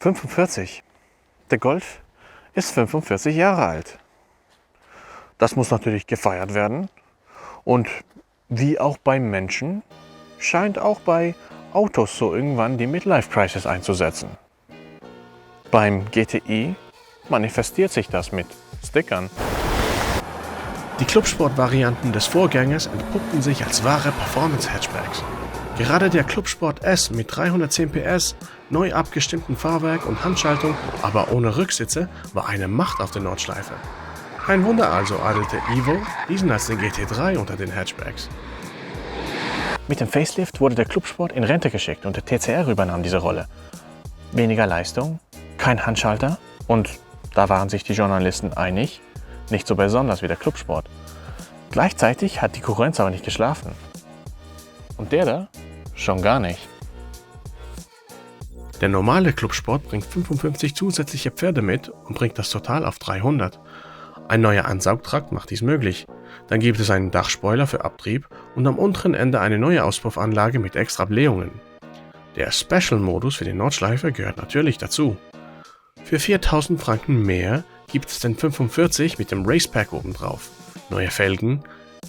45. Der Golf ist 45 Jahre alt. Das muss natürlich gefeiert werden. Und wie auch beim Menschen, scheint auch bei Autos so irgendwann die Midlife-Crisis einzusetzen. Beim GTI manifestiert sich das mit Stickern. Die Clubsport-Varianten des Vorgängers entpuppten sich als wahre Performance-Hatchbacks. Gerade der Clubsport S mit 310 PS, neu abgestimmtem Fahrwerk und Handschaltung, aber ohne Rücksitze, war eine Macht auf der Nordschleife. Kein Wunder also adelte Evo diesen als den GT3 unter den Hatchbacks. Mit dem Facelift wurde der Clubsport in Rente geschickt und der TCR übernahm diese Rolle. Weniger Leistung, kein Handschalter und, da waren sich die Journalisten einig, nicht so besonders wie der Clubsport. Gleichzeitig hat die Konkurrenz aber nicht geschlafen. Und der da schon gar nicht. Der normale Clubsport bringt 55 zusätzliche Pferde mit und bringt das Total auf 300. Ein neuer Ansaugtrakt macht dies möglich. Dann gibt es einen Dachspoiler für Abtrieb und am unteren Ende eine neue Auspuffanlage mit extra Blähungen. Der Special-Modus für die Nordschleife gehört natürlich dazu. Für 4000 Franken mehr gibt es den 45 mit dem Racepack obendrauf, neue Felgen,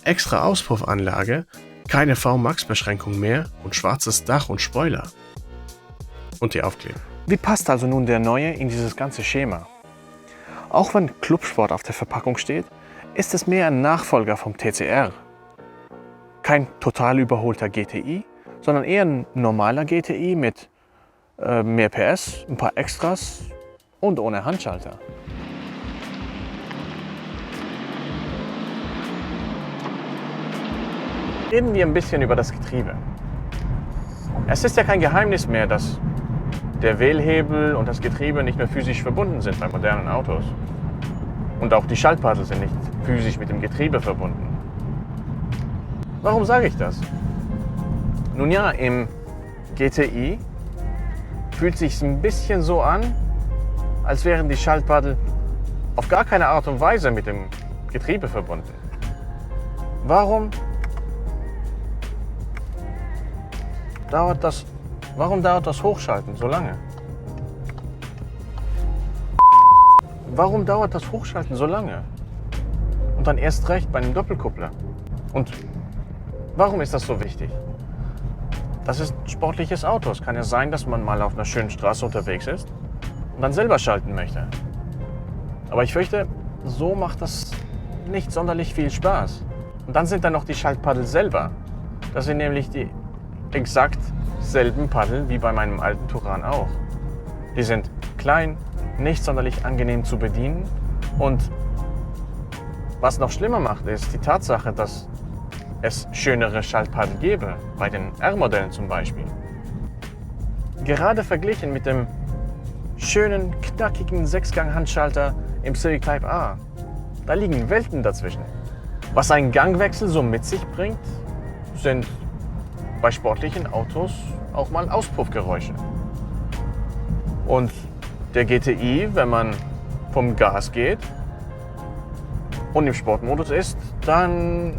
extra Auspuffanlage, keine V-Max-Beschränkung mehr und schwarzes Dach und Spoiler. Und die Aufkleber. Wie passt also nun der neue in dieses ganze Schema? Auch wenn Clubsport auf der Verpackung steht, ist es mehr ein Nachfolger vom TCR. Kein total überholter GTI, sondern eher ein normaler GTI mit mehr PS, ein paar Extras und ohne Handschalter. Reden wir ein bisschen über das Getriebe. Es ist ja kein Geheimnis mehr, dass der Wählhebel und das Getriebe nicht mehr physisch verbunden sind bei modernen Autos. Und auch die Schaltpaddel sind nicht physisch mit dem Getriebe verbunden. Warum sage ich das? Nun ja, im GTI fühlt es sich ein bisschen so an, als wären die Schaltpaddel auf gar keine Art und Weise mit dem Getriebe verbunden. Warum dauert das Hochschalten so lange? Warum dauert das Hochschalten so lange? Und dann erst recht bei einem Doppelkuppler. Und warum ist das so wichtig? Das ist ein sportliches Auto. Es kann ja sein, dass man mal auf einer schönen Straße unterwegs ist und dann selber schalten möchte. Aber ich fürchte, so macht das nicht sonderlich viel Spaß. Und dann sind da noch die Schaltpaddel selber. Das sind nämlich die exakt selben Paddel wie bei meinem alten Touran auch. Die sind klein, nicht sonderlich angenehm zu bedienen und was noch schlimmer macht, ist die Tatsache, dass es schönere Schaltpaddel gäbe, bei den R-Modellen zum Beispiel. Gerade verglichen mit dem schönen, knackigen Sechsgang-Handschalter im Civic Type A, da liegen Welten dazwischen. Was ein Gangwechsel so mit sich bringt, sind bei sportlichen Autos auch mal Auspuffgeräusche. Und der GTI, wenn man vom Gas geht und im Sportmodus ist, dann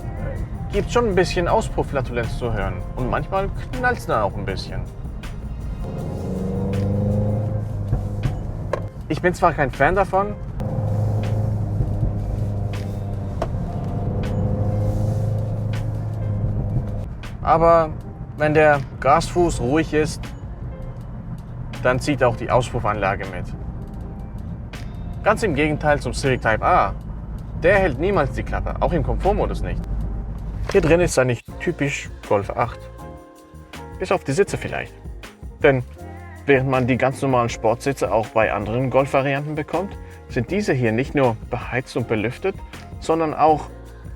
gibt es schon ein bisschen Auspufflatulenz zu hören. Und manchmal knallt es dann auch ein bisschen. Ich bin zwar kein Fan davon, aber wenn der Gasfuß ruhig ist, dann zieht auch die Auspuffanlage mit. Ganz im Gegenteil zum Civic Type A. Der hält niemals die Klappe, auch im Komfortmodus nicht. Hier drin ist er nicht typisch Golf 8. Bis auf die Sitze vielleicht. Denn während man die ganz normalen Sportsitze auch bei anderen Golf-Varianten bekommt, sind diese hier nicht nur beheizt und belüftet, sondern auch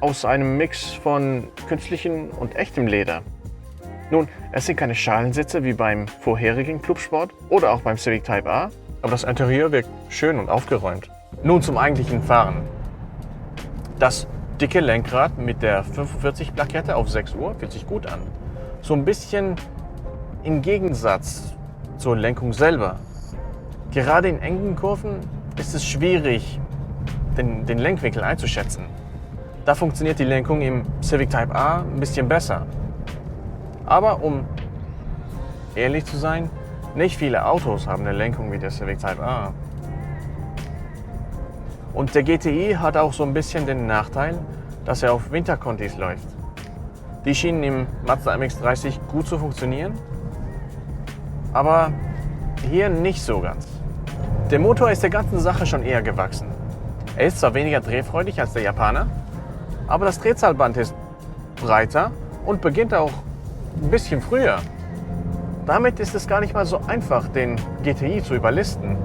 aus einem Mix von künstlichem und echtem Leder. Nun, es sind keine Schalensitze wie beim vorherigen Clubsport oder auch beim Civic Type A, aber das Interieur wirkt schön und aufgeräumt. Nun zum eigentlichen Fahren. Das dicke Lenkrad mit der 45-Plakette auf 6 Uhr fühlt sich gut an. So ein bisschen im Gegensatz zur Lenkung selber. Gerade in engen Kurven ist es schwierig, den Lenkwinkel einzuschätzen. Da funktioniert die Lenkung im Civic Type A ein bisschen besser. Aber um ehrlich zu sein, Nicht viele Autos haben eine Lenkung wie der Civic Type A. Und der GTI hat auch so ein bisschen den Nachteil, dass er auf Winterkontis läuft. Die schienen im Mazda MX-30 gut zu funktionieren, aber hier nicht so ganz. Der Motor ist der ganzen Sache schon eher gewachsen. Er ist zwar weniger drehfreudig als der Japaner, aber das Drehzahlband ist breiter und beginnt auch ein bisschen früher. Damit ist es gar nicht mal so einfach, den GTI zu überlisten.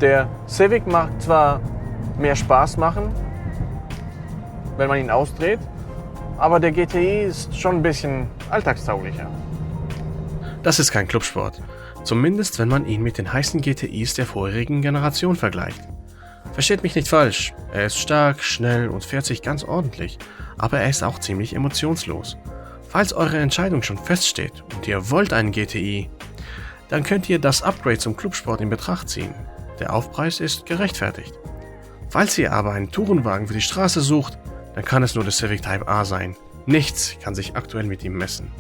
Der Civic mag zwar mehr Spaß machen, wenn man ihn ausdreht, aber der GTI ist schon ein bisschen alltagstauglicher. Das ist kein Clubsport, zumindest wenn man ihn mit den heißen GTIs der vorherigen Generation vergleicht. Versteht mich nicht falsch, er ist stark, schnell und fährt sich ganz ordentlich, aber er ist auch ziemlich emotionslos. Falls eure Entscheidung schon feststeht und ihr wollt einen GTI, dann könnt ihr das Upgrade zum Clubsport in Betracht ziehen. Der Aufpreis ist gerechtfertigt. Falls ihr aber einen Tourenwagen für die Straße sucht, dann kann es nur der Civic Type A sein. Nichts kann sich aktuell mit ihm messen.